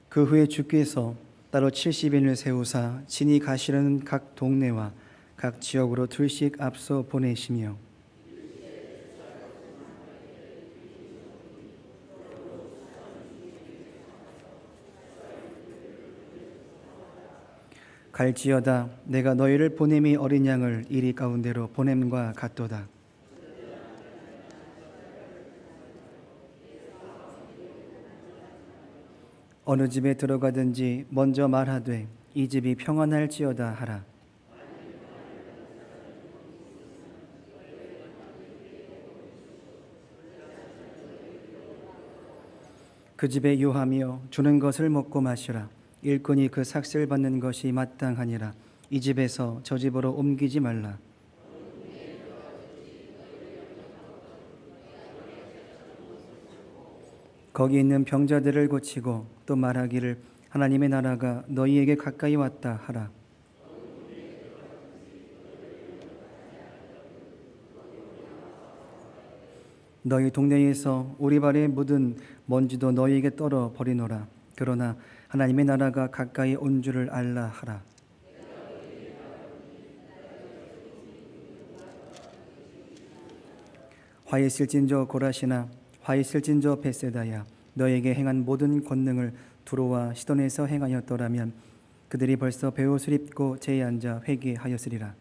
그 후에 주께서 따로 70인을 세우사 진이 가시려는 각 동네와 각 지역으로 둘씩 앞서 보내시며 갈지어다 내가 너희를 보냄이 어린 양을 이리 가운데로 보냄과 같도다. 어느 집에 들어가든지 먼저 말하되 이 집이 평안할지어다 하라. 그 집에 유하며 주는 것을 먹고 마시라. 일꾼이 그 삭슬 받는 것이 마땅하니라. 이 집에서 저 집으로 옮기지 말라. 거기 있는 병자들을 고치고 또 말하기를 하나님의 나라가 너희에게 가까이 왔다 하라. 너희 동네에서 오리발에 묻은 먼지도 너희에게 떨어 버리노라. 그러나 하나님의 나라가 가까이 온 줄을 알라 하라. 화 있을진저 고라시나 화 있을진저 베세다야 너에게 행한 모든 권능을 두로와 시돈에서 행하였더라면 그들이 벌써 베옷을 입고 제에 앉아 회개하였으리라.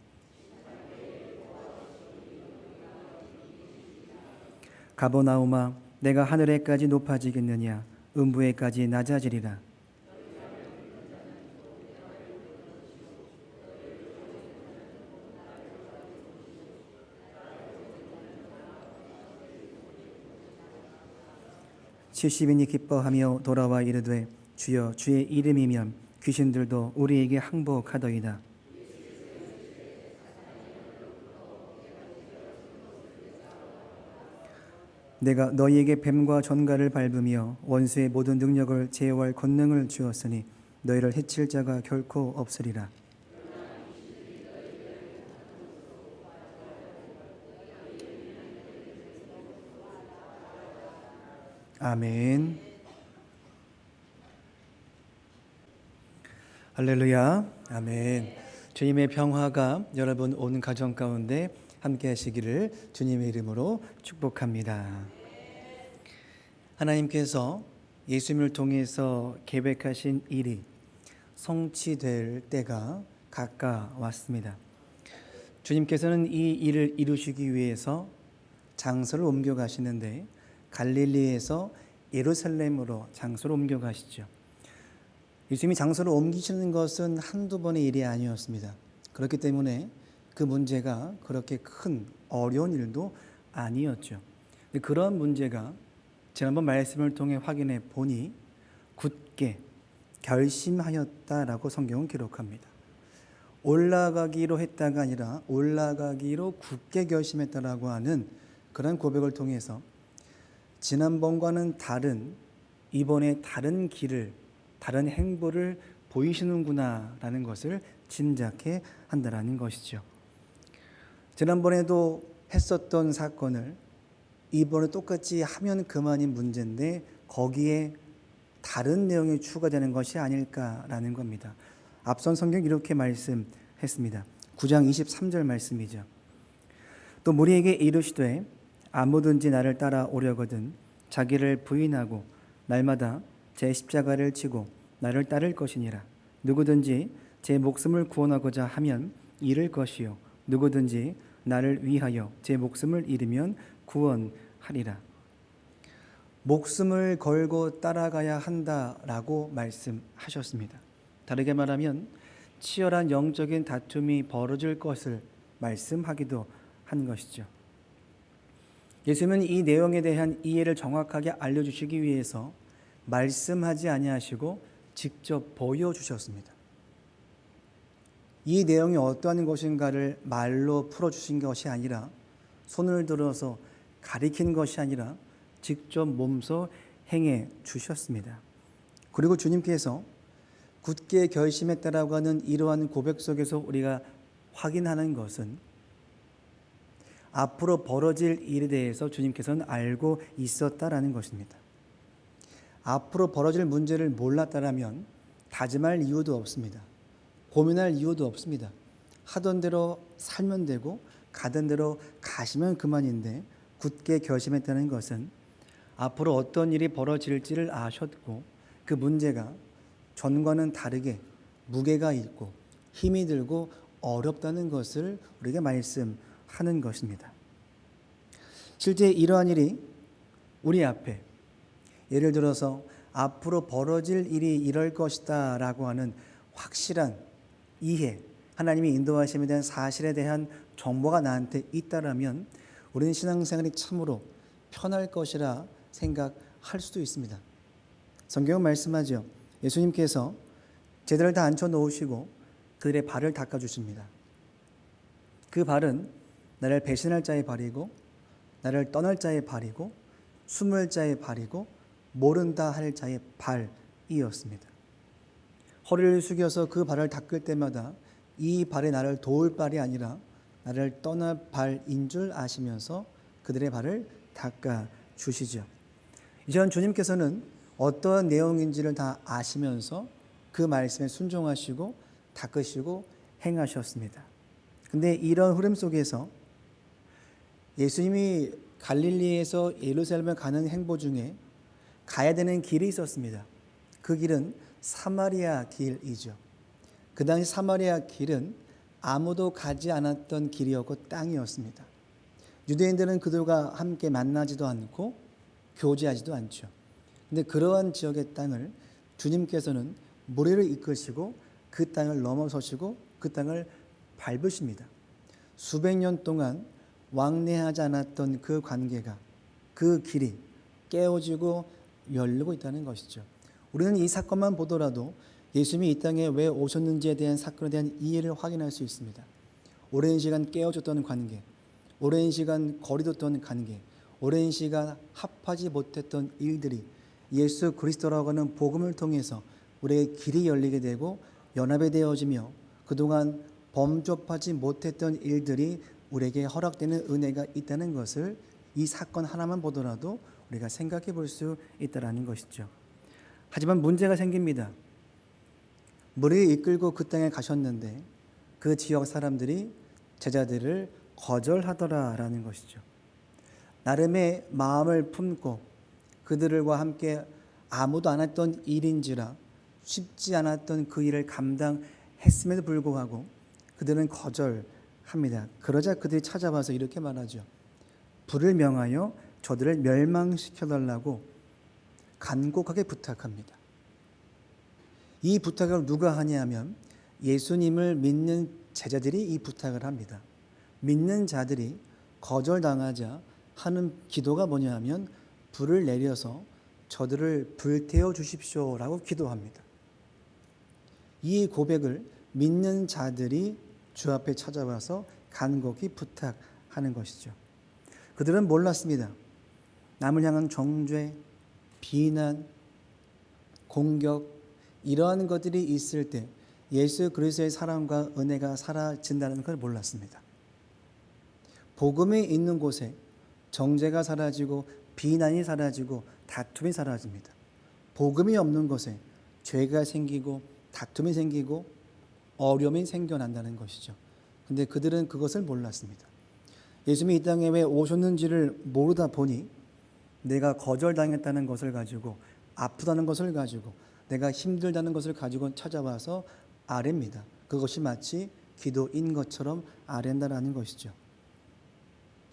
가버나움아 내가 하늘에까지 높아지겠느냐 음부에까지 낮아지리라. 칠십인이 기뻐하며 돌아와 이르되 주여 주의 이름이면 귀신들도 우리에게 항복하더이다. 내가 너희에게 뱀과 전갈을 밟으며 원수의 모든 능력을 제어할 권능을 주었으니 너희를 해칠 자가 결코 없으리라. 아멘. 할렐루야. 아멘. 주님의 평화가 여러분 온 가정 가운데 함께 하시기를 주님의 이름으로 축복합니다. 하나님께서 예수님을 통해서 계획하신 일이 성취될 때가 가까웠습니다. 주님께서는 이 일을 이루시기 위해서 장소를 옮겨 가시는데 갈릴리에서 예루살렘으로 장소를 옮겨 가시죠. 예수님이 장소를 옮기시는 것은 한두 번의 일이 아니었습니다. 그렇기 때문에 그 문제가 그렇게 큰 어려운 일도 아니었죠. 그런 문제가 지난번 말씀을 통해 확인해 보니 굳게 결심하였다라고 성경은 기록합니다. 올라가기로 했다가 아니라 올라가기로 굳게 결심했다라고 하는 그런 고백을 통해서 지난번과는 다른 이번에 다른 길을 다른 행보를 보이시는구나라는 것을 짐작해 한다라는 것이죠. 지난번에도 했었던 사건을 이번에 똑같이 하면 그만인 문제인데 거기에 다른 내용이 추가되는 것이 아닐까라는 겁니다. 앞선 성경 이렇게 말씀했습니다. 9장 23절 말씀이죠. 또 무리에게 이르시되 아무든지 나를 따라오려거든 자기를 부인하고 날마다 제 십자가를 지고 나를 따를 것이니라. 누구든지 제 목숨을 구원하고자 하면 잃을 것이요 누구든지 나를 위하여 제 목숨을 잃으면 구원하리라. 목숨을 걸고 따라가야 한다라고 말씀하셨습니다. 다르게 말하면 치열한 영적인 다툼이 벌어질 것을 말씀하기도 한 것이죠. 예수님은 이 내용에 대한 이해를 정확하게 알려주시기 위해서 말씀하지 아니하시고 직접 보여주셨습니다. 이 내용이 어떠한 것인가를 말로 풀어주신 것이 아니라 손을 들어서 가리킨 것이 아니라 직접 몸소 행해 주셨습니다. 그리고 주님께서 굳게 결심했다라고 하는 이러한 고백 속에서 우리가 확인하는 것은 앞으로 벌어질 일에 대해서 주님께서는 알고 있었다라는 것입니다. 앞으로 벌어질 문제를 몰랐다라면 다짐할 이유도 없습니다. 고민할 이유도 없습니다. 하던 대로 살면 되고 가던 대로 가시면 그만인데, 굳게 결심했다는 것은 앞으로 어떤 일이 벌어질지를 아셨고 그 문제가 전과는 다르게 무게가 있고 힘이 들고 어렵다는 것을 우리에게 말씀하는 것입니다. 실제 이러한 일이 우리 앞에, 예를 들어서 앞으로 벌어질 일이 이럴 것이다 라고 하는 확실한 이해, 하나님의 인도하심에 대한 사실에 대한 정보가 나한테 있다라면 우리는 신앙생활이 참으로 편할 것이라 생각할 수도 있습니다. 성경은 말씀하죠. 예수님께서 제자를 다 앉혀 놓으시고 그들의 발을 닦아 주십니다. 그 발은 나를 배신할 자의 발이고 나를 떠날 자의 발이고 숨을 자의 발이고 모른다 할 자의 발이었습니다. 허리를 숙여서 그 발을 닦을 때마다 이 발이 나를 도울 발이 아니라 나를 떠날 발인 줄 아시면서 그들의 발을 닦아 주시죠. 이전 주님께서는 어떠한 내용인지를 다 아시면서 그 말씀에 순종하시고 닦으시고 행하셨습니다. 근데 이런 흐름 속에서 예수님이 갈릴리에서 예루살렘을 가는 행보 중에 가야 되는 길이 있었습니다. 그 길은 사마리아 길이죠. 그 당시 사마리아 길은 아무도 가지 않았던 길이었고 땅이었습니다. 유대인들은 그들과 함께 만나지도 않고 교제하지도 않죠. 근데 그러한 지역의 땅을 주님께서는 무리를 이끄시고 그 땅을 넘어서시고 그 땅을 밟으십니다. 수백 년 동안 왕래하지 않았던 그 관계가, 그 길이 깨어지고 열리고 있다는 것이죠. 우리는 이 사건만 보더라도 예수님이 이 땅에 왜 오셨는지에 대한 사건에 대한 이해를 확인할 수 있습니다. 오랜 시간 깨어졌던 관계, 오랜 시간 거리뒀던 관계, 오랜 시간 합하지 못했던 일들이 예수 그리스도라고 하는 복음을 통해서 우리의 길이 열리게 되고 연합이 되어지며 그동안 범접하지 못했던 일들이 우리에게 허락되는 은혜가 있다는 것을 이 사건 하나만 보더라도 우리가 생각해 볼 수 있다는 것이죠. 하지만 문제가 생깁니다. 무리를 이끌고 그 땅에 가셨는데 그 지역 사람들이 제자들을 거절하더라라는 것이죠. 나름의 마음을 품고 그들과 함께 아무도 안 했던 일인지라 쉽지 않았던 그 일을 감당했음에도 불구하고 그들은 거절합니다. 그러자 그들이 찾아와서 이렇게 말하죠. 불을 명하여 저들을 멸망시켜달라고 간곡하게 부탁합니다. 이 부탁을 누가 하냐면 예수님을 믿는 제자들이 이 부탁을 합니다. 믿는 자들이 거절당하자 하는 기도가 뭐냐 하면 불을 내려서 저들을 불태워 주십시오라고 기도합니다. 이 고백을 믿는 자들이 주 앞에 찾아와서 간곡히 부탁하는 것이죠. 그들은 몰랐습니다. 남을 향한 정죄, 비난, 공격, 이러한 것들이 있을 때 예수 그리스도의 사랑과 은혜가 사라진다는 걸 몰랐습니다. 복음이 있는 곳에 정죄가 사라지고 비난이 사라지고 다툼이 사라집니다. 복음이 없는 곳에 죄가 생기고 다툼이 생기고 어려움이 생겨난다는 것이죠. 근데 그들은 그것을 몰랐습니다. 예수님이 이 땅에 왜 오셨는지를 모르다 보니 내가 거절당했다는 것을 가지고, 아프다는 것을 가지고, 내가 힘들다는 것을 가지고 찾아와서 아뢰입니다. 그것이 마치 기도인 것처럼 아뢰는다라는 것이죠.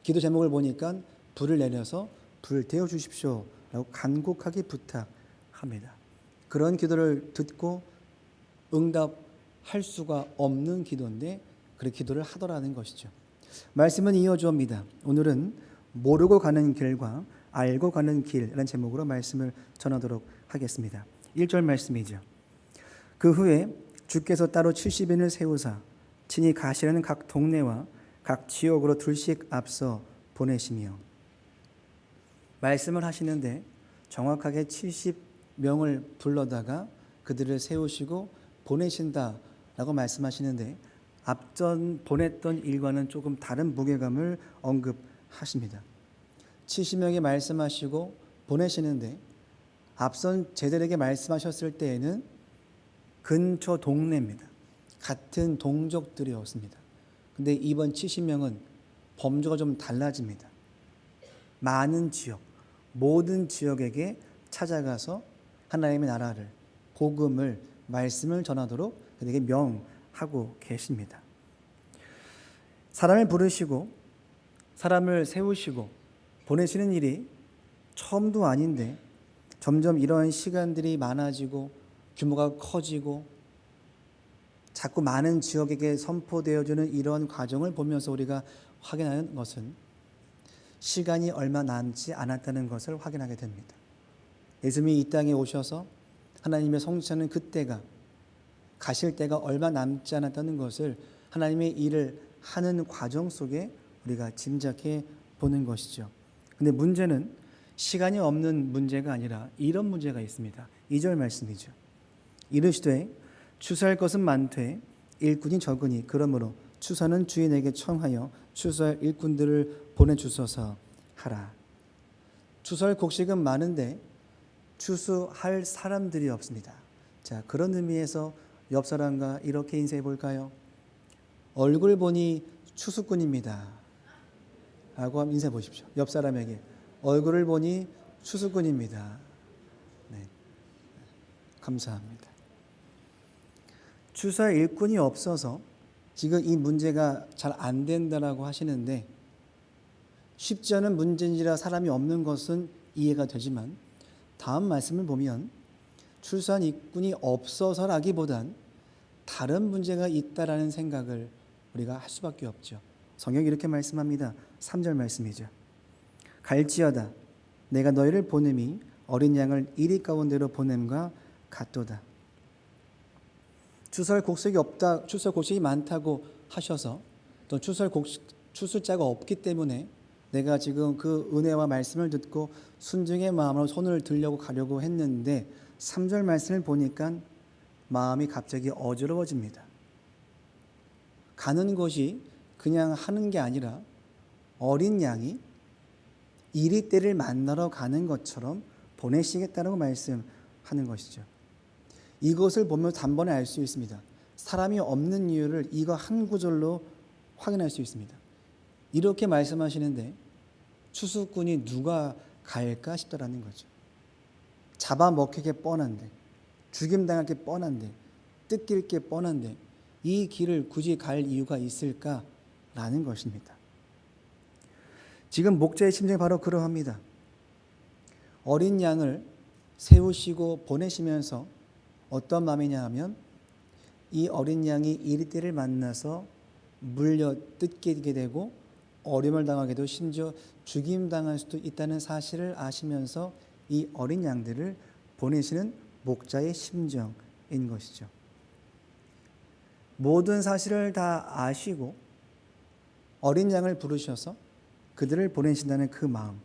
기도 제목을 보니까 불을 내려서 불태워 주십시오 라고 간곡하게 부탁합니다. 그런 기도를 듣고 응답할 수가 없는 기도인데 그렇게 기도를 하더라는 것이죠. 말씀은 이어져 옵니다. 오늘은 모르고 가는 길과 알고 가는 길이라는 제목으로 말씀을 전하도록 하겠습니다. 1절 말씀이죠. 그 후에 주께서 따로 70인을 세우사 친히 가시려는 각 동네와 각 지역으로 둘씩 앞서 보내시며, 말씀을 하시는데 정확하게 70명을 불러다가 그들을 세우시고 보내신다라고 말씀하시는데 앞전 보냈던 일과는 조금 다른 무게감을 언급하십니다. 70명이 말씀하시고 보내시는데 앞선 제자들에게 말씀하셨을 때에는 근처 동네입니다. 같은 동족들이었습니다. 근데 이번 70명은 범주가 좀 달라집니다. 많은 지역, 모든 지역에게 찾아가서 하나님의 나라를, 복음을, 말씀을 전하도록 그들에게 명하고 계십니다. 사람을 부르시고 사람을 세우시고 보내시는 일이 처음도 아닌데 점점 이런 시간들이 많아지고 규모가 커지고 자꾸 많은 지역에게 선포되어지는 이런 과정을 보면서 우리가 확인하는 것은 시간이 얼마 남지 않았다는 것을 확인하게 됩니다. 예수님이 이 땅에 오셔서 하나님의 성취하는 그때가, 가실 때가 얼마 남지 않았다는 것을 하나님의 일을 하는 과정 속에 우리가 짐작해 보는 것이죠. 근데 문제는 시간이 없는 문제가 아니라 이런 문제가 있습니다. 2절 말씀이죠. 이르시되 추수할 것은 많되 일꾼이 적으니 그러므로 추수하는 주인에게 청하여 추수할 일꾼들을 보내주소서 하라. 추수할 곡식은 많은데 추수할 사람들이 없습니다. 자, 그런 의미에서 옆 사람과 이렇게 인사해 볼까요? 얼굴 보니 추수꾼입니다 라고 한번 인사해 보십시오. 옆 사람에게 얼굴을 보니 추수꾼입니다. 네, 감사합니다. 추수할 일꾼이 없어서 지금 이 문제가 잘 안 된다라고 하시는데 쉽지 않은 문제인지라 사람이 없는 것은 이해가 되지만 다음 말씀을 보면 추수한 일꾼이 없어서라기보단 다른 문제가 있다라는 생각을 우리가 할 수밖에 없죠. 성경이 이렇게 말씀합니다. 3절 말씀이죠. 갈지어다 내가 너희를 보냄이 어린 양을 이리 가운데로 보냄과 같도다. 추수할 곡식이 없다, 추수할 곡식이 많다고 하셔서 또 추수자가 없기 때문에 내가 지금 그 은혜와 말씀을 듣고 순종의 마음으로 손을 들려고 가려고 했는데 3절 말씀을 보니까 마음이 갑자기 어지러워집니다. 가는 것이 그냥 하는 게 아니라 어린 양이 이리떼를 만나러 가는 것처럼 보내시겠다고 말씀하는 것이죠. 이것을 보면 단번에 알 수 있습니다. 사람이 없는 이유를 이거 한 구절로 확인할 수 있습니다. 이렇게 말씀하시는데 추수꾼이 누가 갈까 싶더라는 거죠. 잡아먹힐 게 뻔한데, 죽임당할 게 뻔한데, 뜯길 게 뻔한데 이 길을 굳이 갈 이유가 있을까라는 것입니다. 지금 목자의 심정이 바로 그러합니다. 어린 양을 세우시고 보내시면서 어떤 마음이냐 하면 이 어린 양이 이리떼를 만나서 물려 뜯기게 되고 어려움을 당하게도 심지어 죽임당할 수도 있다는 사실을 아시면서 이 어린 양들을 보내시는 목자의 심정인 것이죠. 모든 사실을 다 아시고 어린 양을 부르셔서 그들을 보내신다는 그 마음.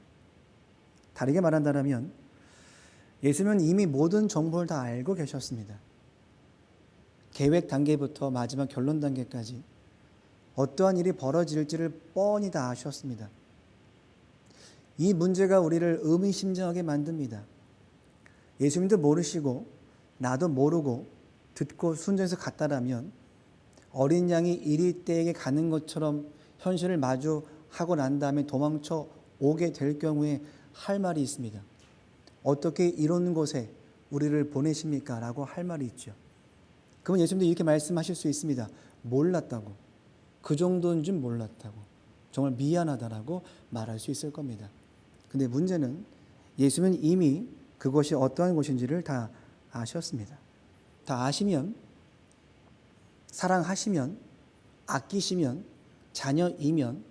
다르게 말한다면 예수님은 이미 모든 정보를 다 알고 계셨습니다. 계획 단계부터 마지막 결론 단계까지 어떠한 일이 벌어질지를 뻔히 다 아셨습니다. 이 문제가 우리를 의미심장하게 만듭니다. 예수님도 모르시고 나도 모르고 듣고 순종해서 갔다라면 어린 양이 이리떼에게 가는 것처럼 현실을 마주하고 난 다음에 도망쳐 오게 될 경우에 할 말이 있습니다. 어떻게 이런 곳에 우리를 보내십니까? 라고 할 말이 있죠. 그러면 예수님도 이렇게 말씀하실 수 있습니다. 몰랐다고. 그 정도인 줄 몰랐다고. 정말 미안하다라고 말할 수 있을 겁니다. 근데 문제는 예수님은 이미 그것이 어떠한 곳인지를 다 아셨습니다. 다 아시면, 사랑하시면, 아끼시면, 자녀이면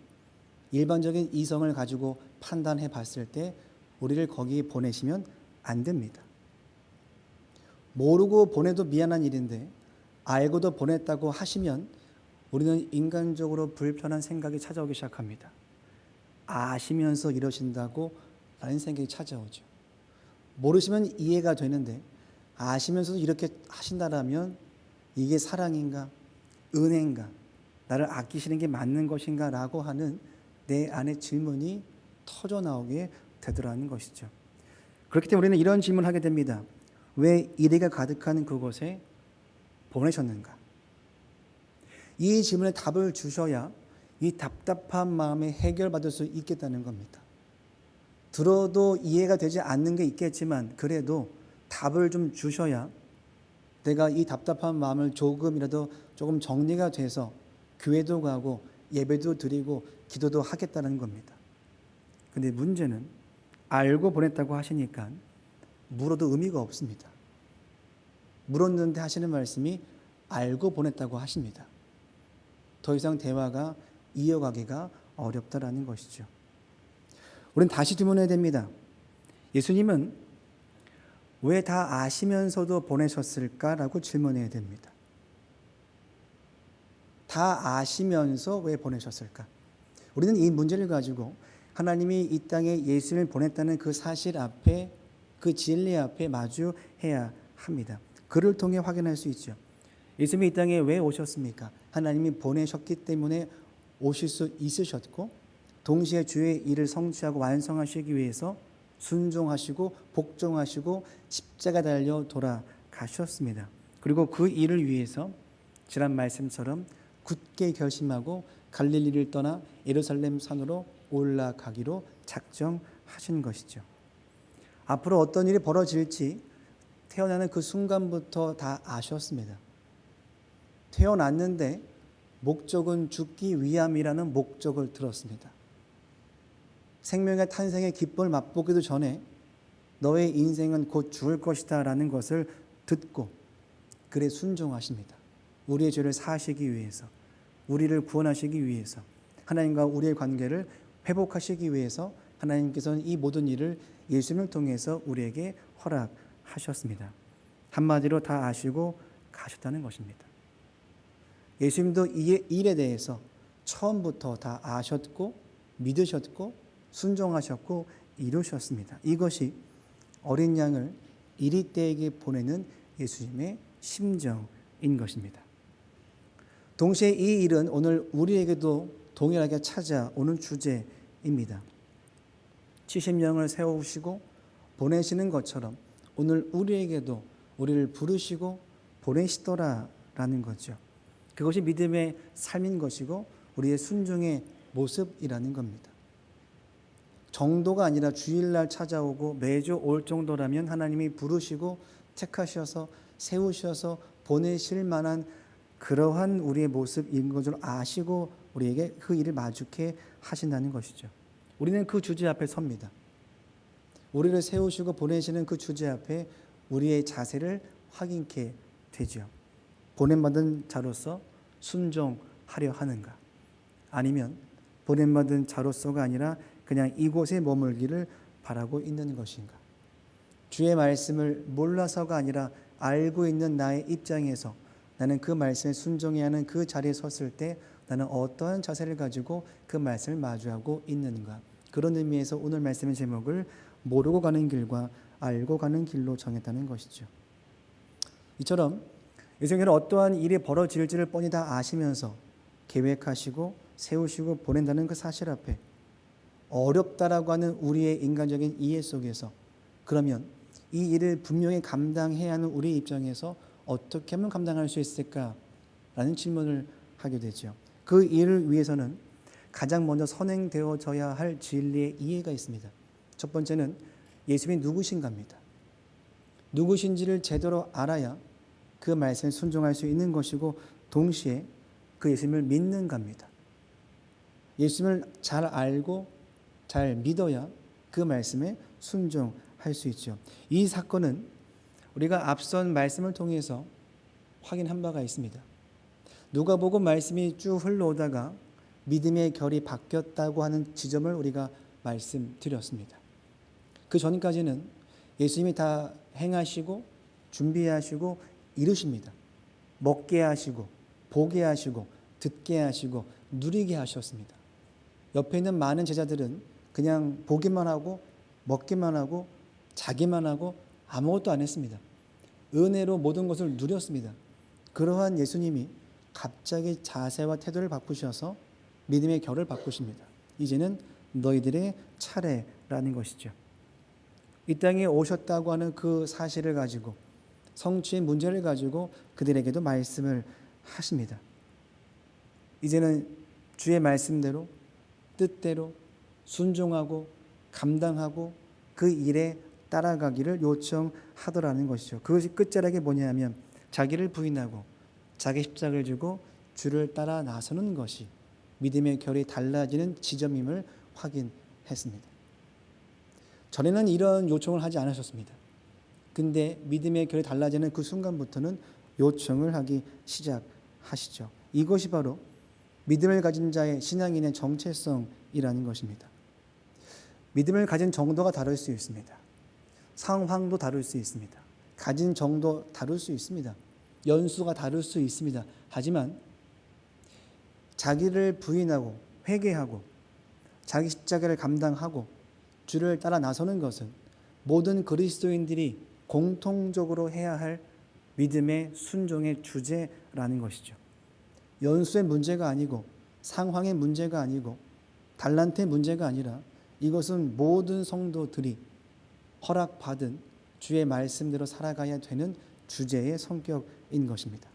일반적인 이성을 가지고 판단해 봤을 때 우리를 거기 보내시면 안 됩니다. 모르고 보내도 미안한 일인데 알고도 보냈다고 하시면 우리는 인간적으로 불편한 생각이 찾아오기 시작합니다. 아시면서 이러신다고 라는 생각이 찾아오죠. 모르시면 이해가 되는데 아시면서도 이렇게 하신다라면 이게 사랑인가? 은혜인가? 나를 아끼시는 게 맞는 것인가? 라고 하는 내 안의 질문이 터져 나오게 되더라는 것이죠. 그렇기 때문에 우리는 이런 질문을 하게 됩니다. 왜 이레가 가득한 그곳에 보내셨는가? 이 질문에 답을 주셔야 이 답답한 마음에 해결받을 수 있겠다는 겁니다. 들어도 이해가 되지 않는 게 있겠지만 그래도 답을 좀 주셔야 내가 이 답답한 마음을 조금 정리가 돼서 교회도 가고 예배도 드리고 기도도 하겠다는 겁니다. 근데 문제는 알고 보냈다고 하시니까 물어도 의미가 없습니다. 물었는데 하시는 말씀이 알고 보냈다고 하십니다. 더 이상 대화가 이어가기가 어렵다라는 것이죠. 우리는 다시 질문해야 됩니다. 예수님은 왜 다 아시면서도 보내셨을까라고 질문해야 됩니다. 다 아시면서 왜 보내셨을까? 우리는 이 문제를 가지고 하나님이 이 땅에 예수님을 보냈다는 그 사실 앞에, 그 진리 앞에 마주해야 합니다. 그를 통해 확인할 수 있죠. 예수님이 이 땅에 왜 오셨습니까? 하나님이 보내셨기 때문에 오실 수 있으셨고, 동시에 주의 일을 성취하고 완성하시기 위해서 순종하시고 복종하시고 십자가 달려 돌아가셨습니다. 그리고 그 일을 위해서 지난 말씀처럼 굳게 결심하고 갈릴리를 떠나 예루살렘 산으로 올라가기로 작정하신 것이죠. 앞으로 어떤 일이 벌어질지 태어나는 그 순간부터 다 아셨습니다. 태어났는데 목적은 죽기 위함이라는 목적을 들었습니다. 생명의 탄생의 기쁨을 맛보기도 전에 너의 인생은 곧 죽을 것이다 라는 것을 듣고 그래 순종하십니다. 우리의 죄를 사하시기 위해서, 우리를 구원하시기 위해서, 하나님과 우리의 관계를 회복하시기 위해서 하나님께서는 이 모든 일을 예수님을 통해서 우리에게 허락하셨습니다. 한마디로 다 아시고 가셨다는 것입니다. 예수님도 이 일에 대해서 처음부터 다 아셨고 믿으셨고 순종하셨고 이루셨습니다. 이것이 어린 양을 이리떼에게 보내는 예수님의 심정인 것입니다. 동시에 이 일은 오늘 우리에게도 동일하게 찾아오는 주제입니다. 70명을 세우시고 보내시는 것처럼 오늘 우리에게도 우리를 부르시고 보내시더라라는 거죠. 그것이 믿음의 삶인 것이고 우리의 순종의 모습이라는 겁니다. 정도가 아니라 주일날 찾아오고 매주 올 정도라면 하나님이 부르시고 택하셔서 세우셔서 보내실 만한 그러한 우리의 모습인 것을 아시고 우리에게 그 일을 마주케 하신다는 것이죠. 우리는 그 주제 앞에 섭니다. 우리를 세우시고 보내시는 그 주제 앞에 우리의 자세를 확인케 되죠. 보냄받은 자로서 순종하려 하는가? 아니면 보냄받은 자로서가 아니라 그냥 이곳에 머물기를 바라고 있는 것인가? 주의 말씀을 몰라서가 아니라 알고 있는 나의 입장에서 나는 그 말씀에 순종해야 하는 그 자리에 섰을 때 나는 어떠한 자세를 가지고 그 말씀을 마주하고 있는가? 그런 의미에서 오늘 말씀의 제목을 모르고 가는 길과 알고 가는 길로 정했다는 것이죠. 이처럼 예수님은 어떠한 일이 벌어질지를 뻔히 다 아시면서 계획하시고 세우시고 보낸다는 그 사실 앞에 어렵다라고 하는 우리의 인간적인 이해 속에서 그러면 이 일을 분명히 감당해야 하는 우리 입장에서 어떻게 하면 감당할 수 있을까라는 질문을 하게 되죠. 그 일을 위해서는 가장 먼저 선행되어져야 할 진리의 이해가 있습니다. 첫 번째는 예수님이 누구신가입니다. 누구신지를 제대로 알아야 그 말씀에 순종할 수 있는 것이고 동시에 그 예수님을 믿는가입니다. 예수님을 잘 알고 잘 믿어야 그 말씀에 순종할 수 있죠. 이 사건은 우리가 앞선 말씀을 통해서 확인한 바가 있습니다. 누가복음 말씀이 쭉 흘러오다가 믿음의 결이 바뀌었다고 하는 지점을 우리가 말씀드렸습니다. 그 전까지는 예수님이 다 행하시고 준비하시고 이루십니다. 먹게 하시고 보게 하시고 듣게 하시고 누리게 하셨습니다. 옆에 있는 많은 제자들은 그냥 보기만 하고 먹기만 하고 자기만 하고 아무것도 안 했습니다. 은혜로 모든 것을 누렸습니다. 그러한 예수님이 갑자기 자세와 태도를 바꾸셔서 믿음의 결을 바꾸십니다. 이제는 너희들의 차례라는 것이죠. 이 땅에 오셨다고 하는 그 사실을 가지고 성취의 문제를 가지고 그들에게도 말씀을 하십니다. 이제는 주의 말씀대로 뜻대로 순종하고 감당하고 그 일에 따라가기를 요청하더라는 것이죠. 그것이 끝자락에 뭐냐면 자기를 부인하고 자기 십자가를 지고 주를 따라 나서는 것이 믿음의 결이 달라지는 지점임을 확인했습니다. 전에는 이런 요청을 하지 않으셨습니다. 근데 믿음의 결이 달라지는 그 순간부터는 요청을 하기 시작하시죠. 이것이 바로 믿음을 가진 자의 신앙인의 정체성이라는 것입니다. 믿음을 가진 정도가 다를 수 있습니다. 상황도 다를 수 있습니다. 가진 정도 다를 수 있습니다. 연수가 다를 수 있습니다. 하지만 자기를 부인하고 회개하고 자기 십자가를 감당하고 주를 따라 나서는 것은 모든 그리스도인들이 공통적으로 해야 할 믿음의 순종의 주제라는 것이죠. 연수의 문제가 아니고 상황의 문제가 아니고 달란트의 문제가 아니라 이것은 모든 성도들이 허락받은 주의 말씀대로 살아가야 되는 주제의 성격인 것입니다.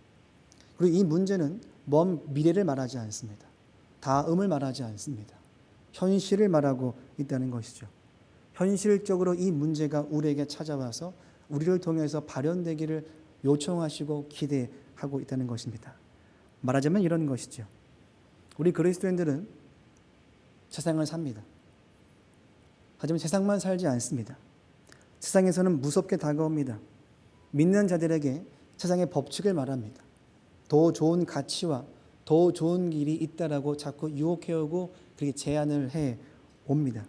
그리고 이 문제는 먼 미래를 말하지 않습니다. 다음을 말하지 않습니다. 현실을 말하고 있다는 것이죠. 현실적으로 이 문제가 우리에게 찾아와서 우리를 통해서 발현되기를 요청하시고 기대하고 있다는 것입니다. 말하자면 이런 것이죠. 우리 그리스도인들은 세상을 삽니다. 하지만 세상만 살지 않습니다. 세상에서는 무섭게 다가옵니다. 믿는 자들에게 세상의 법칙을 말합니다. 더 좋은 가치와 더 좋은 길이 있다라고 자꾸 유혹해오고 그렇게 제안을 해 옵니다.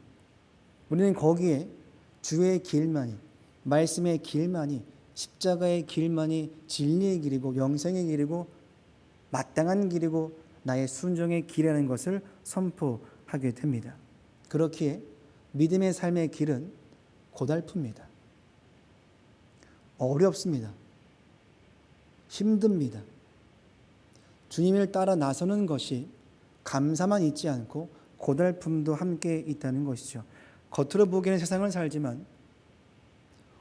우리는 거기에 주의 길만이, 말씀의 길만이, 십자가의 길만이 진리의 길이고 영생의 길이고 마땅한 길이고 나의 순종의 길이라는 것을 선포하게 됩니다. 그렇기에 믿음의 삶의 길은 고달픕니다. 어렵습니다. 힘듭니다. 주님을 따라 나서는 것이 감사만 있지 않고 고달픔도 함께 있다는 것이죠. 겉으로 보기에는 세상을 살지만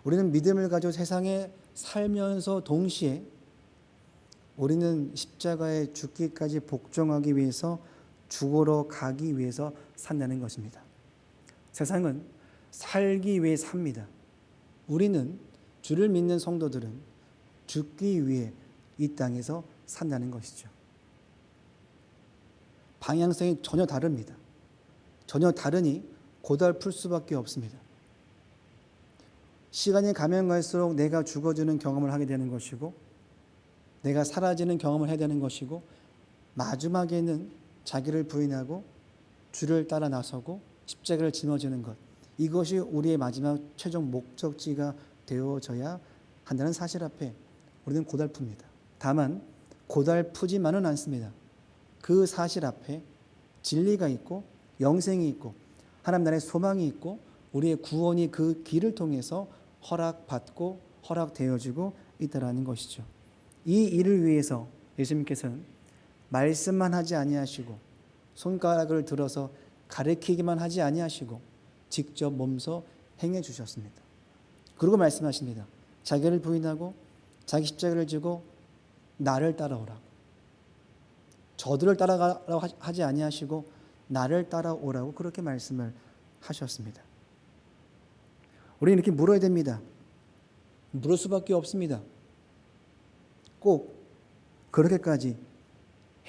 우리는 믿음을 가지고 세상에 살면서 동시에 우리는 십자가에 죽기까지 복종하기 위해서 죽으러 가기 위해서 산다는 것입니다. 세상은 살기 위해 삽니다. 우리는 주를 믿는 성도들은 죽기 위해 이 땅에서 산다는 것이죠. 방향성이 전혀 다릅니다. 전혀 다르니 고달플 수밖에 없습니다. 시간이 가면 갈수록 내가 죽어지는 경험을 하게 되는 것이고 내가 사라지는 경험을 해야 되는 것이고 마지막에는 자기를 부인하고 주를 따라 나서고 십자가를 짊어지는 것, 이것이 우리의 마지막 최종 목적지가 되어져야 한다는 사실 앞에 우리는 고달픕니다. 다만 고달프지만은 않습니다. 그 사실 앞에 진리가 있고 영생이 있고 하나님 나라의 소망이 있고 우리의 구원이 그 길을 통해서 허락받고 허락되어지고 있다라는 것이죠. 이 일을 위해서 예수님께서는 말씀만 하지 아니하시고 손가락을 들어서 가르치기만 하지 아니하시고 직접 몸소 행해 주셨습니다. 그리고 말씀하십니다. 자기를 부인하고 자기 십자가를 지고 나를 따라오라고. 저들을 따라가라고 하지 아니하시고 나를 따라오라고 그렇게 말씀을 하셨습니다. 우리는 이렇게 물어야 됩니다. 물을 수밖에 없습니다. 꼭 그렇게까지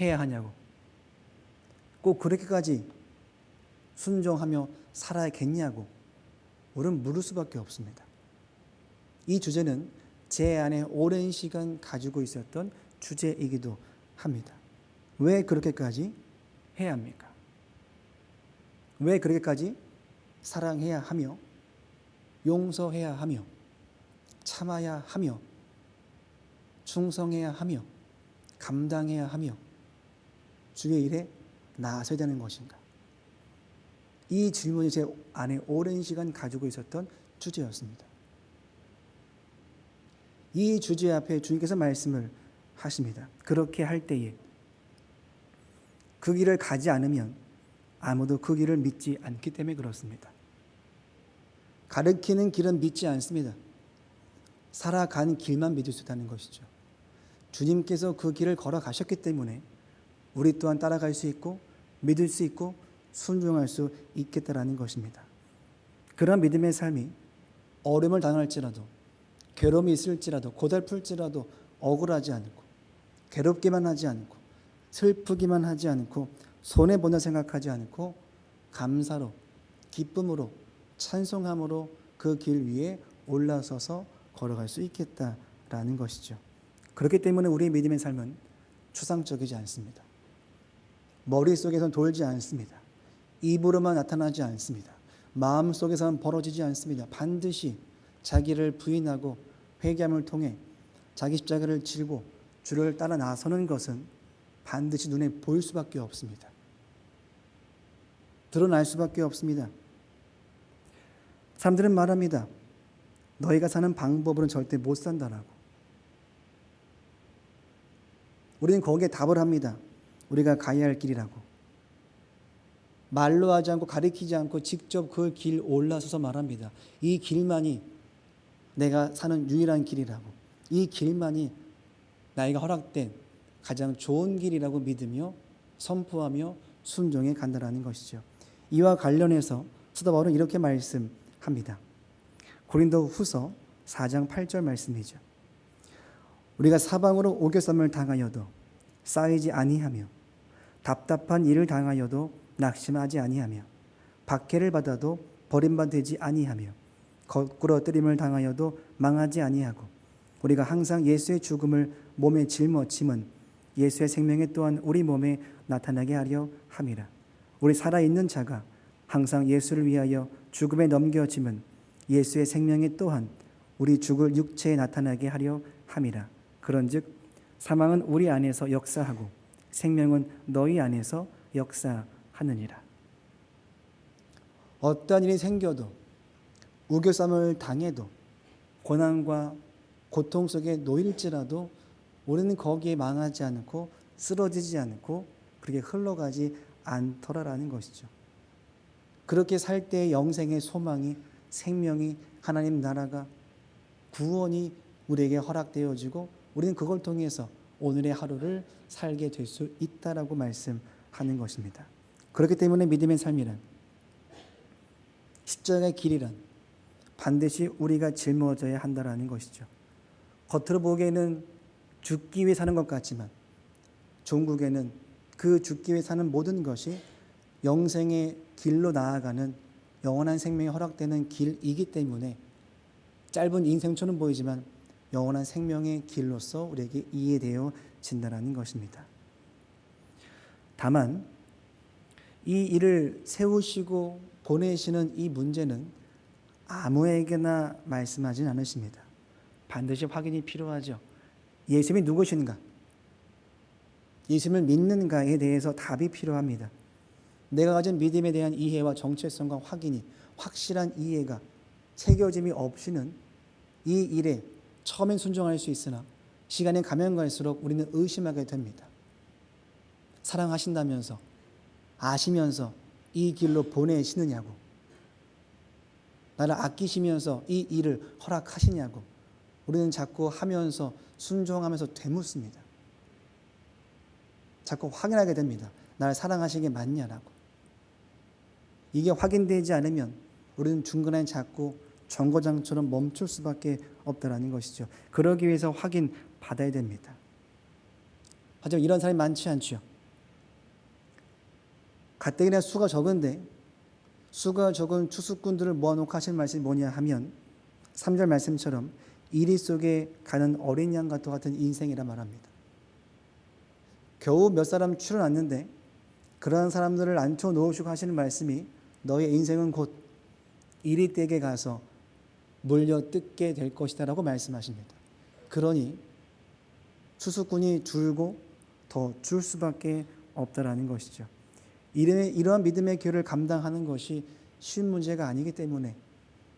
해야 하냐고. 꼭 그렇게까지 순종하며 살아야겠냐고. 우리는 물을 수밖에 없습니다. 이 주제는 제 안에 오랜 시간 가지고 있었던 주제이기도 합니다. 왜 그렇게까지 해야 합니까? 왜 그렇게까지 사랑해야 하며 용서해야 하며 참아야 하며 충성해야 하며 감당해야 하며 주의 일에 나서야 되는 것인가? 이 질문이 제 안에 오랜 시간 가지고 있었던 주제였습니다. 이 주제 앞에 주님께서 말씀을 하십니다. 그렇게 할 때에 그 길을 가지 않으면 아무도 그 길을 믿지 않기 때문에 그렇습니다. 가르치는 길은 믿지 않습니다. 살아가는 길만 믿을 수 있다는 것이죠. 주님께서 그 길을 걸어가셨기 때문에 우리 또한 따라갈 수 있고 믿을 수 있고 순종할 수 있겠다라는 것입니다. 그런 믿음의 삶이 어려움을 당할지라도 괴로움이 있을지라도 고달플지라도 억울하지 않고 괴롭기만 하지 않고 슬프기만 하지 않고 손해본다 생각하지 않고 감사로 기쁨으로 찬송함으로 그 길 위에 올라서서 걸어갈 수 있겠다라는 것이죠. 그렇기 때문에 우리의 믿음의 삶은 추상적이지 않습니다. 머릿속에선 돌지 않습니다. 입으로만 나타나지 않습니다. 마음속에서는 벌어지지 않습니다. 반드시 자기를 부인하고 회개함을 통해 자기 십자가를 지고 주를 따라 나서는 것은 반드시 눈에 보일 수밖에 없습니다. 드러날 수밖에 없습니다. 사람들은 말합니다. 너희가 사는 방법으로는 절대 못 산다라고. 우리는 거기에 답을 합니다. 우리가 가야 할 길이라고. 말로 하지 않고 가리키지 않고 직접 그 길 올라서서 말합니다. 이 길만이 내가 사는 유일한 길이라고. 이 길만이 나에게 허락된 가장 좋은 길이라고 믿으며 선포하며 순종해 간다라는 것이죠. 이와 관련해서 사도 바울은 이렇게 말씀합니다. 고린도 후서 4장 8절 말씀이죠. 우리가 사방으로 오겨쌈을 당하여도 쌓이지 아니하며 답답한 일을 당하여도 낙심하지 아니하며 박해를 받아도 버림받지 아니하며 거꾸러뜨림을 당하여도 망하지 아니하고 우리가 항상 예수의 죽음을 몸에 짊어짐은 예수의 생명에 또한 우리 몸에 나타나게 하려 함이라. 우리 살아있는 자가 항상 예수를 위하여 죽음에 넘겨짐은 예수의 생명에 또한 우리 죽을 육체에 나타나게 하려 함이라. 그런즉 사망은 우리 안에서 역사하고 생명은 너희 안에서 역사하느니라. 어떠한 일이 생겨도 우겨쌈을 당해도 고난과 고통 속에 놓일지라도 우리는 거기에 망하지 않고 쓰러지지 않고 그렇게 흘러가지 않더라라는 것이죠. 그렇게 살 때의 영생의 소망이 생명이 하나님 나라가 구원이 우리에게 허락되어지고 우리는 그걸 통해서 오늘의 하루를 살게 될 수 있다라고 말씀하는 것입니다. 그렇기 때문에 믿음의 삶이란 십자가의 길이란 반드시 우리가 짊어져야 한다라는 것이죠. 겉으로 보기에는 죽기 위해 사는 것 같지만 종국에는 그 죽기 위해 사는 모든 것이 영생의 길로 나아가는 영원한 생명이 허락되는 길이기 때문에 짧은 인생처럼 보이지만 영원한 생명의 길로서 우리에게 이해되어진다는 것입니다. 다만 이 일을 세우시고 보내시는 이 문제는 아무에게나 말씀하진 않으십니다. 반드시 확인이 필요하죠. 예수님이 누구신가? 예수님을 믿는가에 대해서 답이 필요합니다. 내가 가진 믿음에 대한 이해와 정체성과 확인이 확실한 이해가 새겨짐이 없이는 이 일에 처음엔 순종할 수 있으나 시간이 가면 갈수록 우리는 의심하게 됩니다. 사랑하신다면서 아시면서 이 길로 보내시느냐고, 나를 아끼시면서 이 일을 허락하시냐고 우리는 자꾸 하면서 순종하면서 되묻습니다. 자꾸 확인하게 됩니다. 나를 사랑하시는 게 맞냐라고. 이게 확인되지 않으면 우리는 중간에 자꾸 정거장처럼 멈출 수밖에 없다라는 것이죠. 그러기 위해서 확인 받아야 됩니다. 하지만 이런 사람이 많지 않죠. 가뜩이나 수가 적은데 수가 적은 추수꾼들을 모아놓고 하신 말씀이 뭐냐 하면 3절 말씀처럼 이리 속에 가는 어린 양과 같은 인생이라 말합니다. 겨우 몇 사람 추려놨는데 그러한 사람들을 앉혀놓으시고 하시는 말씀이 너의 인생은 곧 이리 떼게 가서 물려 뜯게 될 것이다 라고 말씀하십니다. 그러니 추수꾼이 줄고 더 줄 수밖에 없다라는 것이죠. 이러한 믿음의 교를 감당하는 것이 쉬운 문제가 아니기 때문에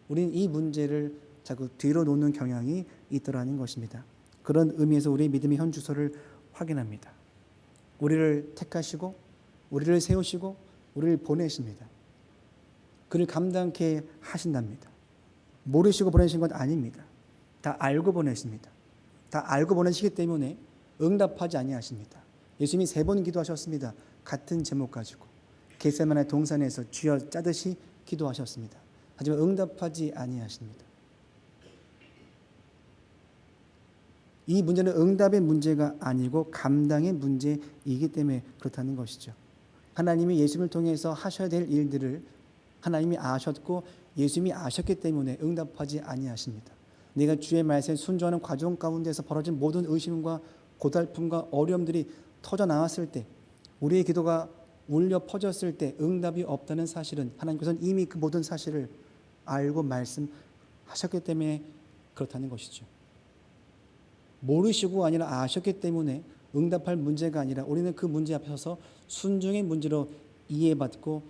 우리는 이 문제를 자꾸 뒤로 놓는 경향이 있더라는 것입니다. 그런 의미에서 우리의 믿음의 현주소를 확인합니다. 우리를 택하시고 우리를 세우시고 우리를 보내십니다. 그를 감당케 하신답니다. 모르시고 보내신 건 아닙니다. 다 알고 보내십니다. 다 알고 보내시기 때문에 응답하지 아니하십니다. 예수님이 3번 기도하셨습니다. 같은 제목 가지고 겟세마네 동산에서 쥐어 짜듯이 기도하셨습니다. 하지만 응답하지 아니하십니다. 이 문제는 응답의 문제가 아니고 감당의 문제이기 때문에 그렇다는 것이죠. 하나님이 예수님을 통해서 하셔야 될 일들을 하나님이 아셨고 예수님이 아셨기 때문에 응답하지 아니하십니다. 내가 주의 말씀에 순종하는 과정 가운데서 벌어진 모든 의심과 고달픔과 어려움들이 터져 나왔을 때, 우리의 기도가 울려 퍼졌을 때 응답이 없다는 사실은 하나님께서는 이미 그 모든 사실을 알고 말씀하셨기 때문에 그렇다는 것이죠. 모르시고 아니라 아셨기 때문에 응답할 문제가 아니라 우리는 그 문제 앞에 서서 순종의 문제로 이해받고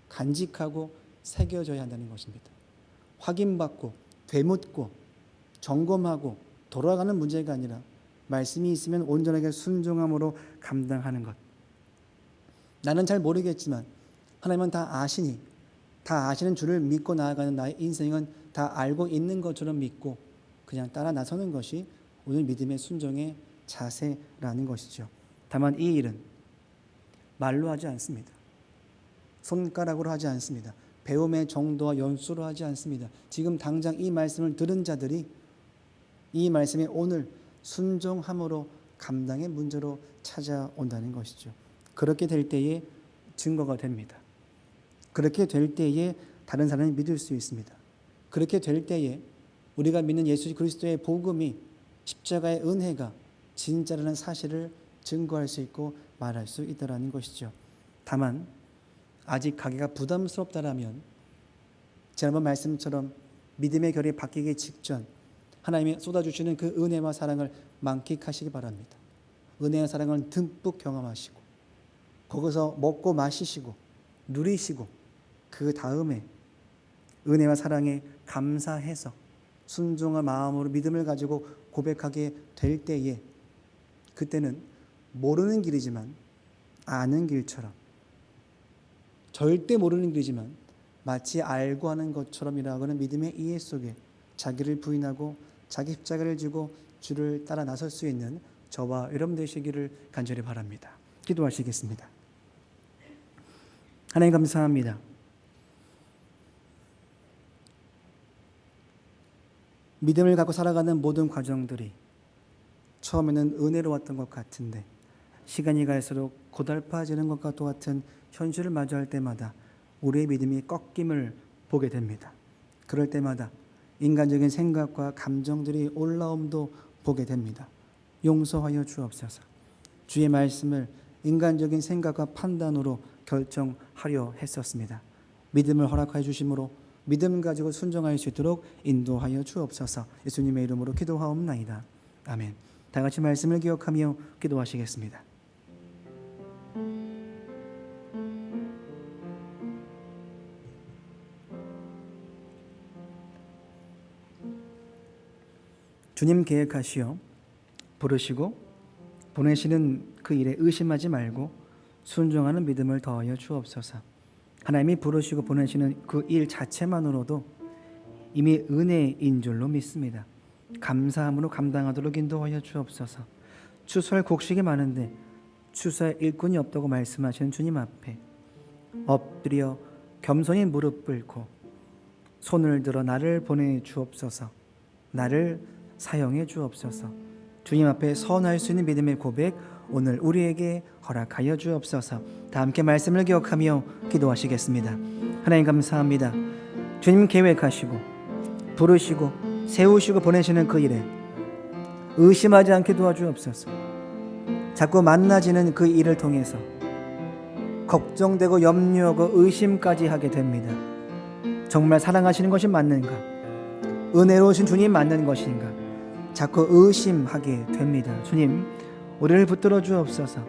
간직하고 새겨져야 한다는 것입니다. 확인받고 되묻고 점검하고 돌아가는 문제가 아니라 말씀이 있으면 온전하게 순종함으로 감당하는 것. 나는 잘 모르겠지만 하나님은 다 아시니, 다 아시는 주를 믿고 나아가는 나의 인생은 다 알고 있는 것처럼 믿고 그냥 따라 나서는 것이 오늘 믿음의 순종의 자세라는 것이죠. 다만 이 일은 말로 하지 않습니다. 손가락으로 하지 않습니다. 배움의 정도와 연수로 하지 않습니다. 지금 당장 이 말씀을 들은 자들이 이 말씀이 오늘 순종함으로 감당의 문제로 찾아온다는 것이죠. 그렇게 될 때에 증거가 됩니다. 그렇게 될 때에 다른 사람이 믿을 수 있습니다. 그렇게 될 때에 우리가 믿는 예수 그리스도의 복음이 십자가의 은혜가 진짜라는 사실을 증거할 수 있고 말할 수 있다는 것이죠. 다만 아직 가기가 부담스럽다라면 지난번 말씀처럼 믿음의 결이 바뀌기 직전 하나님이 쏟아주시는 그 은혜와 사랑을 만끽하시기 바랍니다. 은혜와 사랑을 듬뿍 경험하시고 거기서 먹고 마시시고 누리시고 그 다음에 은혜와 사랑에 감사해서 순종한 마음으로 믿음을 가지고 고백하게 될 때에 그때는 모르는 길이지만 아는 길처럼, 절대 모르는 길이지만 마치 알고 하는 것처럼 일하고는 믿음의 이해 속에 자기를 부인하고 자기 십자가를 지고 주를 따라 나설 수 있는 저와 여러분 되시기를 간절히 바랍니다. 기도하시겠습니다. 하나님 감사합니다. 믿음을 갖고 살아가는 모든 과정들이 처음에는 은혜로웠던 것 같은데 시간이 갈수록 고달파지는 것과 똑같은 현실을 마주할 때마다 우리의 믿음이 꺾임을 보게 됩니다. 그럴 때마다 인간적인 생각과 감정들이 올라옴도 보게 됩니다. 용서하여 주옵소서. 주의 말씀을 인간적인 생각과 판단으로 결정하려 했었습니다. 믿음을 허락하여 주심으로 믿음 가지고 순종할 수 있도록 인도하여 주옵소서. 예수님의 이름으로 기도하옵나이다. 아멘. 다 같이 말씀을 기억하며 기도하시겠습니다. 주님 계획하시어 부르시고 보내시는 그 일에 의심하지 말고 순종하는 믿음을 더하여 주옵소서. 하나님이 부르시고 보내시는 그 일 자체만으로도 이미 은혜인 줄로 믿습니다. 감사함으로 감당하도록 인도하여 주옵소서. 추수할 곡식이 많은데 추수할 일꾼이 없다고 말씀하시는 주님 앞에 엎드려 겸손히 무릎 꿇고 손을 들어 나를 보내 주옵소서. 나를 사용해 주옵소서. 주님 앞에 선할 수 있는 믿음의 고백 오늘 우리에게 허락하여 주옵소서. 다 함께 말씀을 기억하며 기도하시겠습니다. 하나님 감사합니다. 주님 계획하시고 부르시고 세우시고 보내시는 그 일에 의심하지 않게 도와주옵소서. 자꾸 만나지는 그 일을 통해서 걱정되고 염려하고 의심까지 하게 됩니다. 정말 사랑하시는 것이 맞는가? 은혜로우신 주님 맞는 것인가? 자꾸 의심하게 됩니다. 주님, 우리를 붙들어 주옵소서.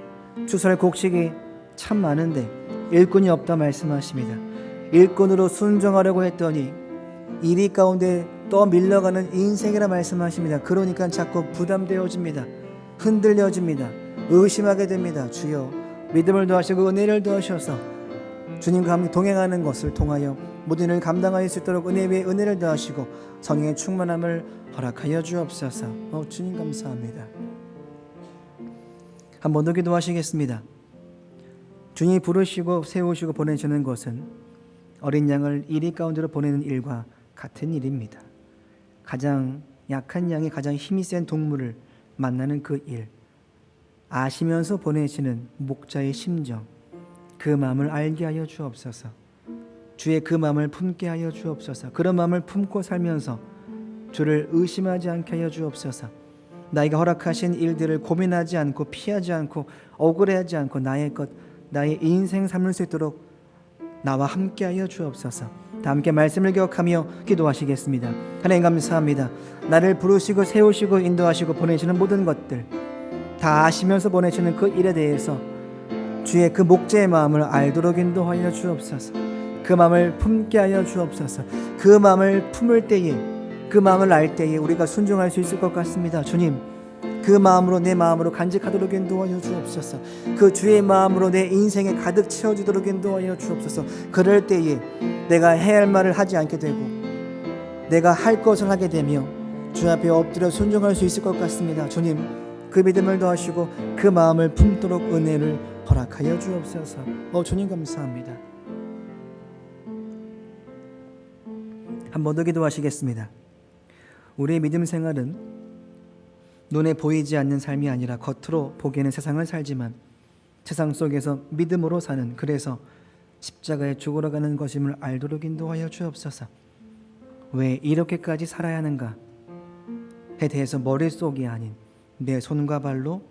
추수할 곡식이 참 많은데 일꾼이 없다 말씀하십니다. 일꾼으로 순종하려고 했더니 일이 가운데 떠밀려가는 인생이라 말씀하십니다. 그러니까 자꾸 부담되어집니다. 흔들려집니다. 의심하게 됩니다. 주여 믿음을 더하시고 은혜를 더하셔서 주님과 함께 동행하는 것을 통하여 모든 일을 감당할 수 있도록 은혜 위에 은혜를 더하시고 성령의 충만함을 허락하여 주옵소서. 주님 감사합니다. 한 번 더 기도하시겠습니다. 주님이 부르시고 세우시고 보내시는 것은 어린 양을 이리 가운데로 보내는 일과 같은 일입니다. 가장 약한 양이 가장 힘이 센 동물을 만나는 그 일, 아시면서 보내시는 목자의 심정, 그 마음을 알게 하여 주옵소서. 주의 그 마음을 품게 하여 주옵소서. 그런 마음을 품고 살면서 주를 의심하지 않게 하여 주옵소서. 나에게 허락하신 일들을 고민하지 않고 피하지 않고 억울해하지 않고 나의 것, 나의 인생 삼을 수 있도록 나와 함께 하여 주옵소서. 다 함께 말씀을 기억하며 기도하시겠습니다. 하나님 감사합니다. 나를 부르시고 세우시고 인도하시고 보내시는 모든 것들 다 아시면서 보내시는 그 일에 대해서 주의 그 목자의 마음을 알도록 인도하여 주옵소서. 그 마음을 품게 하여 주옵소서. 그 마음을 품을 때에, 그 마음을 알 때에 우리가 순종할 수 있을 것 같습니다. 주님, 그 마음으로 내 마음으로 간직하도록 인도하여 주옵소서. 그 주의 마음으로 내 인생에 가득 채워지도록 인도하여 주옵소서. 그럴 때에 내가 해야 할 말을 하지 않게 되고 내가 할 것을 하게 되며 주 앞에 엎드려 순종할 수 있을 것 같습니다. 주님, 그 믿음을 더하시고 그 마음을 품도록 은혜를 허락하여 주옵소서. 주님 감사합니다. 한 번 더 기도하시겠습니다. 우리의 믿음 생활은 눈에 보이지 않는 삶이 아니라 겉으로 보기에는 세상을 살지만 세상 속에서 믿음으로 사는, 그래서 십자가에 죽으러 가는 것임을 알도록 인도하여 주옵소서. 왜 이렇게까지 살아야 하는가에 대해서 머릿속이 아닌 내 손과 발로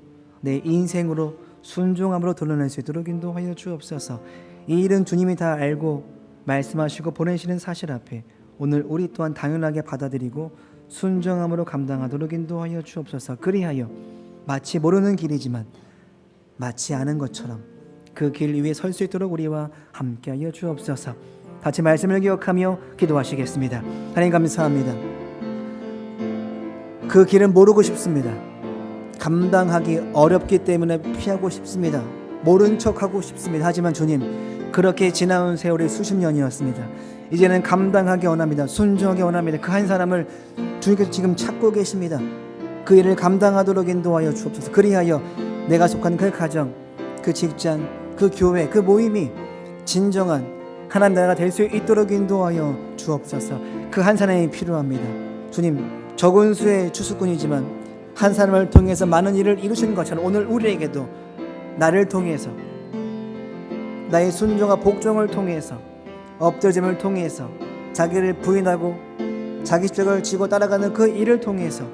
내 인생으로 순종함으로 드러낼 수 있도록 인도하여 주옵소서. 이 일은 주님이 다 알고 말씀하시고 보내시는 사실 앞에 오늘 우리 또한 당연하게 받아들이고 순종함으로 감당하도록 인도하여 주옵소서. 그리하여 마치 모르는 길이지만 마치 아는 것처럼 그 길 위에 설 수 있도록 우리와 함께하여 주옵소서. 같이 말씀을 기억하며 기도하시겠습니다. 하나님 감사합니다. 그 길은 모르고 싶습니다. 감당하기 어렵기 때문에 피하고 싶습니다. 모른 척하고 싶습니다. 하지만 주님, 그렇게 지나온 세월이 수십 년이었습니다. 이제는 감당하기 원합니다. 순종하기 원합니다. 그 한 사람을 주님께서 지금 찾고 계십니다. 그 일을 감당하도록 인도하여 주옵소서. 그리하여 내가 속한 그 가정, 그 직장, 그 교회, 그 모임이 진정한 하나님 나라가 될 수 있도록 인도하여 주옵소서. 그 한 사람이 필요합니다. 주님, 적은 수의 추수꾼이지만 한 사람을 통해서 많은 일을 이루신 것처럼 오늘 우리에게도 나를 통해서, 나의 순종과 복종을 통해서, 엎드짐을 통해서, 자기를 부인하고 자기 십자가를 지고 따라가는 그 일을 통해서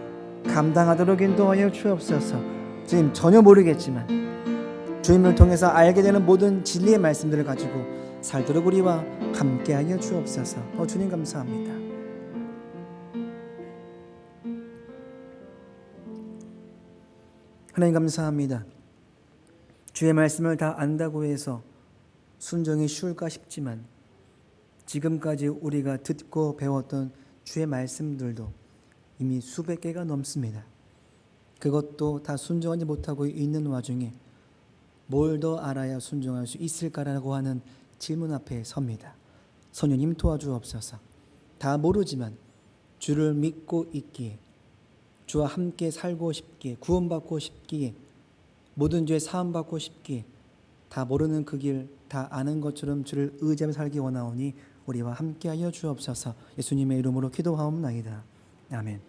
감당하도록 인도하여 주옵소서. 주님, 전혀 모르겠지만 주님을 통해서 알게 되는 모든 진리의 말씀들을 가지고 살도록 우리와 함께하여 주옵소서. 주님 감사합니다. 하나님 감사합니다. 주의 말씀을 다 안다고 해서 순종이 쉬울까 싶지만 지금까지 우리가 듣고 배웠던 주의 말씀들도 이미 수백 개가 넘습니다. 그것도 다 순종하지 못하고 있는 와중에 뭘 더 알아야 순종할 수 있을까라고 하는 질문 앞에 섭니다. 성령님 도와주옵소서. 다 모르지만 주를 믿고 있기에, 주와 함께 살고 싶기에, 구원받고 싶기에, 모든 죄 사함받고 싶기에, 다 모르는 그 길 다 아는 것처럼 주를 의지하며 살기 원하오니 우리와 함께하여 주옵소서. 예수님의 이름으로 기도하옵나이다. 아멘.